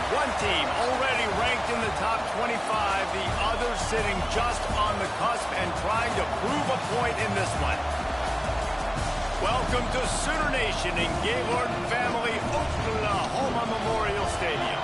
One team already ranked in the top 25, the other sitting just on the cusp and trying to prove a point in this one. Welcome to Sooner Nation in Gaylord Family Oklahoma Memorial Stadium.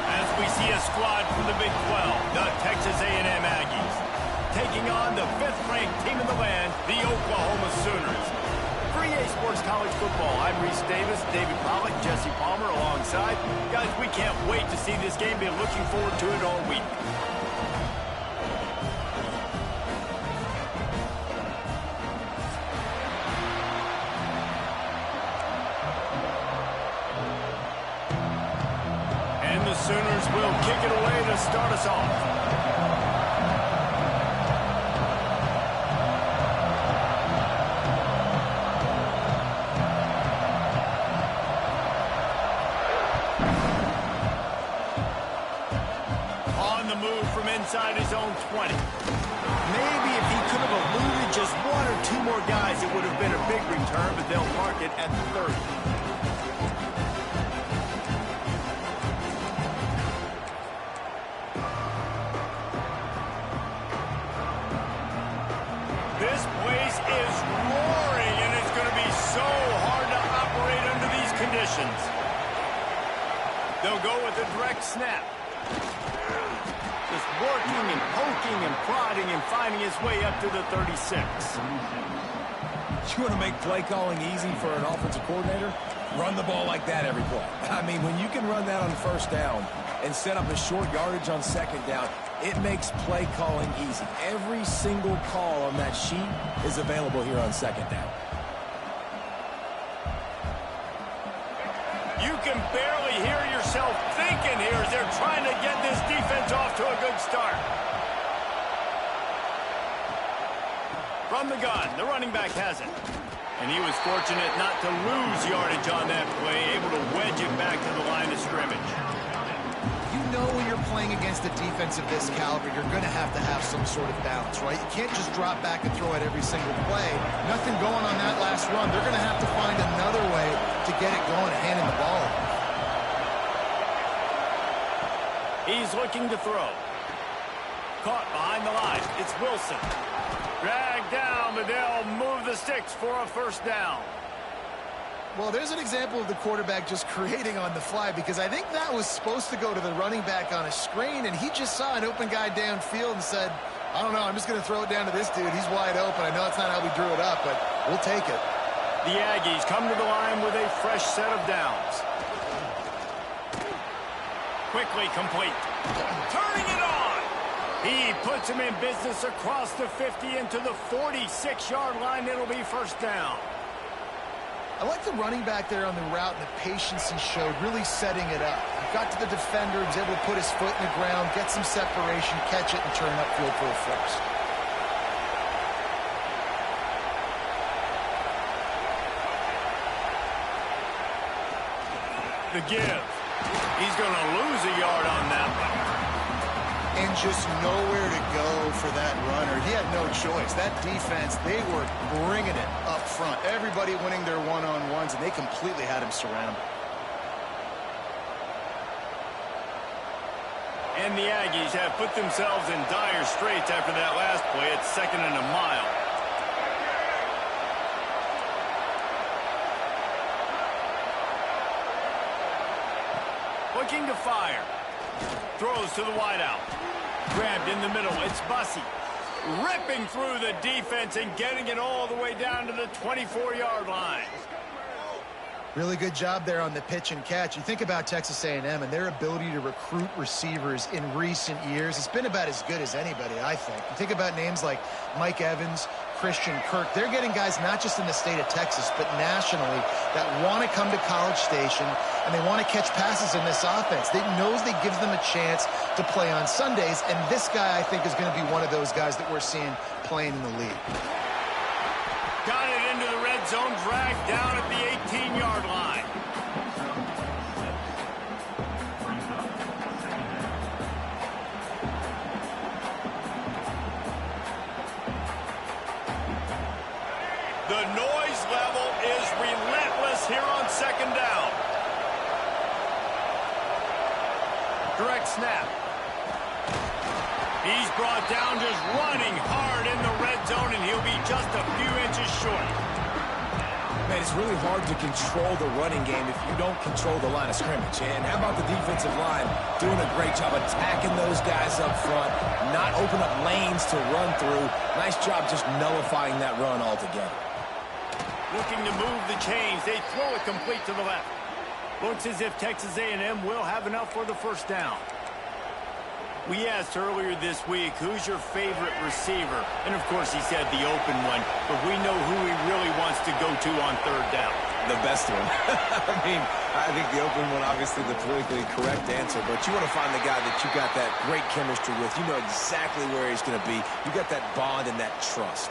As we see a squad from the Big 12, the Texas A&M Aggies, taking on the 5th-ranked team in the land, the Oklahoma Sooners. For EA Sports College Football, I'm Reese Davis, David Pollack, Jesse Palmer alongside. Guys, we can't wait to see this game. Been looking forward to it all week. And the Sooners will kick it away to start us off. Inside his own 20. Maybe if he could have eluded just 1 or 2 more guys, it would have been a big return, but they'll mark it at the 30. This place is roaring, and it's going to be so hard to operate under these conditions. They'll go with a direct snap. Just working and poking and prodding and finding his way up to the 36. You want to make play calling easy for an offensive coordinator? Run the ball like that every play. I mean, when you can run that on first down and set up a short yardage on second down, it makes play calling easy. Every single call on that sheet is available here on second down. You can barely hear yourself thinking here as they're trying to get this defense off to a good start. From the gun, the running back has it. And he was fortunate not to lose yardage on that play, able to wedge it back to the line of scrimmage. You know when you're playing against a defense of this caliber, you're going to have some sort of balance, right? You can't just drop back and throw it every single play. Nothing going on that last run. They're going to have to find another way to get it going and handing the ball off. He's looking to throw. Caught behind the line. It's Wilson. Dragged down, but they'll move the sticks for a first down. Well, there's an example of the quarterback just creating on the fly, because I think that was supposed to go to the running back on a screen, and he just saw an open guy downfield and said, I don't know, I'm just going to throw it down to this dude. He's wide open. I know it's not how we drew it up, but we'll take it. The Aggies come to the line with a fresh set of downs. Quickly complete. Turning it on. He puts him in business across the 50 into the 46-yard line. It'll be first down. I like the running back there on the route and the patience he showed, really setting it up. He got to the defender, was able to put his foot in the ground, get some separation, catch it, and turn upfield for a first. The give. He's going to lose a yard on that one. And just nowhere to go for that runner. He had no choice. That defense, they were bringing it up front. Everybody winning their one-on-ones, and they completely had him surrounded. And the Aggies have put themselves in dire straits after that last play. It's 2nd and a mile. Looking to fire. Throws to the wideout. Grabbed in the middle. It's Bussey. Ripping through the defense and getting it all the way down to the 24-yard line. Really good job there on the pitch and catch. You think about Texas A&M and their ability to recruit receivers in recent years. It's been about as good as anybody, I think. You think about names like Mike Evans, Christian Kirk. They're getting guys not just in the state of Texas, but nationally that want to come to College Station, and they want to catch passes in this offense. They knows they gives them a chance to play on Sundays, and this guy, I think, is going to be one of those guys that we're seeing playing in the league. Got it into the red zone, dragged down at the 18-yard line. The noise level is relentless here on 2nd down. Direct snap. He's brought down just running hard in the red zone, and he'll be just a few inches short. Man, it's really hard to control the running game if you don't control the line of scrimmage. And how about the defensive line doing a great job attacking those guys up front, not open up lanes to run through. Nice job just nullifying that run altogether. Looking to move the chains. They throw it complete to the left. Looks as if Texas A&M will have enough for the first down. We asked earlier this week, who's your favorite receiver? And, of course, he said the open one. But we know who he really wants to go to on third down. The best one. I think the open one, obviously the politically correct answer. But you want to find the guy that you got that great chemistry with. You know exactly where he's going to be. You got that bond and that trust.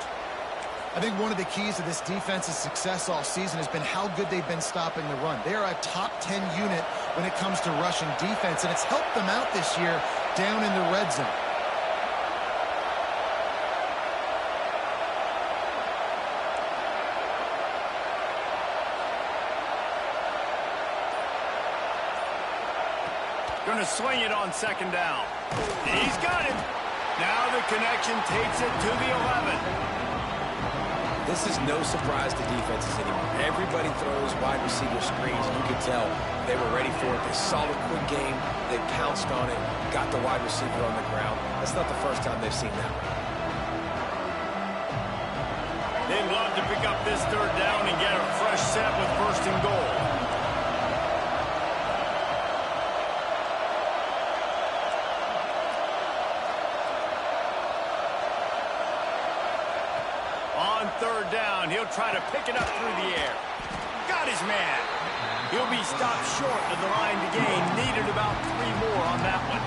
I think one of the keys to this defense's success all season has been how good they've been stopping the run. They are a top 10 unit when it comes to rushing defense, and it's helped them out this year down in the red zone. Going to swing it on second down. He's got it. Now the connection takes it to the 11. This is no surprise to defenses anymore. Everybody throws wide receiver screens, and you can tell they were ready for it. They saw the quick game. They pounced on it, got the wide receiver on the ground. That's not the first time they've seen that. They'd love to pick up this third down and get a fresh set with first and goal. Third down, he'll try to pick it up through the air. Got his man. He'll be stopped short of the line to gain. Needed about 3 more on that one.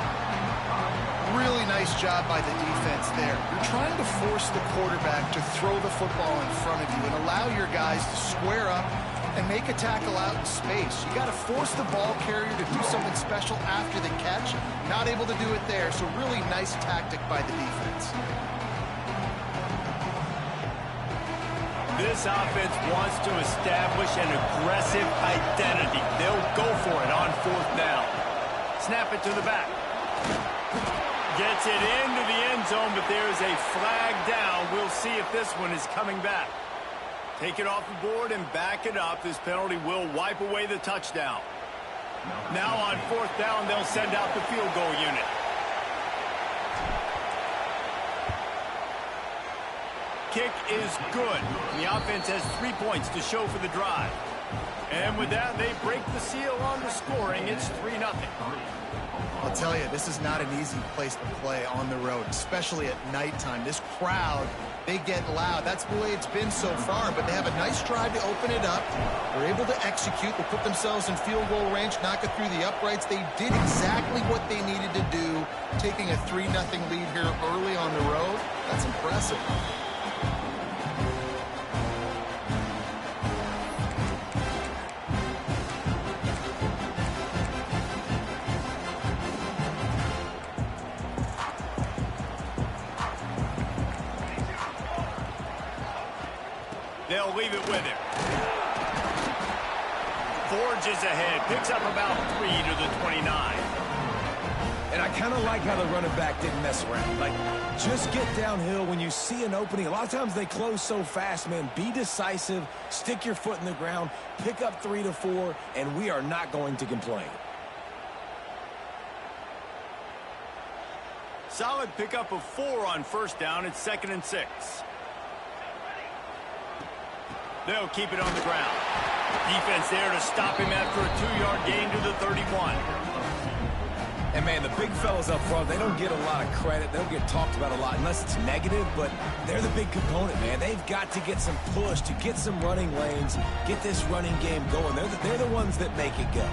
Really nice job by the defense there. You're trying to force the quarterback to throw the football in front of you and allow your guys to square up and make a tackle out in space. You got to force the ball carrier to do something special after the catch. Not able to do it there, so really nice tactic by the defense. This offense wants to establish an aggressive identity. They'll go for it on fourth down. Snap it to the back. Gets it into the end zone, but there's a flag down. We'll see if this one is coming back. Take it off the board and back it up. This penalty will wipe away the touchdown. Now on fourth down, they'll send out the field goal unit. Kick is good. The offense has 3 points to show for the drive. And with that, they break the seal on the scoring. It's 3-0. I'll tell you, this is not an easy place to play on the road, especially at nighttime. This crowd, they get loud. That's the way it's been so far, but they have a nice drive to open it up. They're able to execute. They put themselves in field goal range, knock it through the uprights. They did exactly what they needed to do, taking a 3-0 lead here early on the road. That's impressive. They'll leave it with him. Forges ahead. Picks up about 3 to the 29. And I kind of like how the running back didn't mess around. Like, just get downhill when you see an opening. A lot of times they close so fast, man. Be decisive. Stick your foot in the ground. Pick up 3 to 4, and we are not going to complain. Solid pickup of 4 on first down. It's 2nd and 6. They'll keep it on the ground. Defense there to stop him after a 2-yard gain to the 31. And, man, the big fellas up front, they don't get a lot of credit. They don't get talked about a lot unless it's negative, but they're the big component, man. They've got to get some push, to get some running lanes, get this running game going. They're the ones that make it go.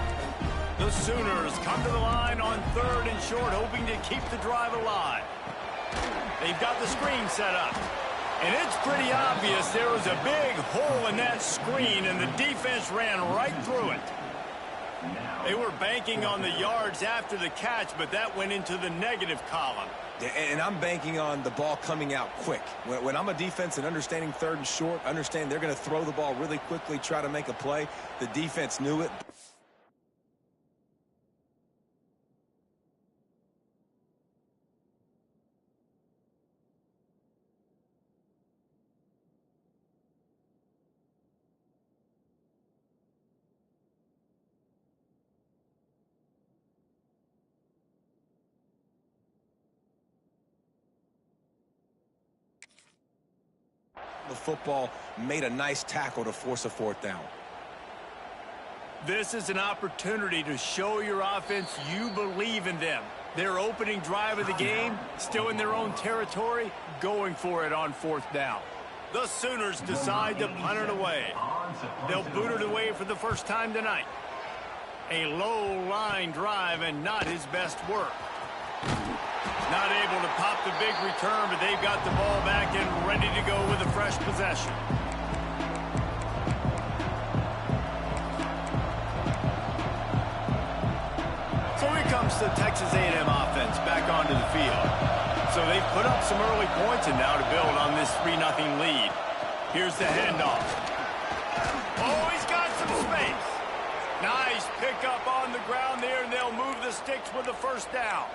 The Sooners come to the line on 3rd and short, hoping to keep the drive alive. They've got the screen set up. And it's pretty obvious there was a big hole in that screen, and the defense ran right through it. They were banking on the yards after the catch, but that went into the negative column. And I'm banking on the ball coming out quick. When I'm a defense and understanding 3rd and short, understand they're going to throw the ball really quickly, try to make a play. The defense knew it. the football, made a nice tackle to force a fourth down. This is an opportunity to show your offense you believe in them. Their opening drive of the game, still in their own territory, going for it on fourth down. The Sooners decide to punt it away. They'll boot it away for the first time tonight. A low-line drive and not his best work. Not able to pop the big return, but they've got the ball back and ready to go with a fresh possession. So here comes the Texas A&M offense back onto the field. So they've put up some early points and now to build on this 3-0 lead. Here's the handoff. Oh, he's got some space. Nice pickup on the ground there, and they'll move the sticks with the first down.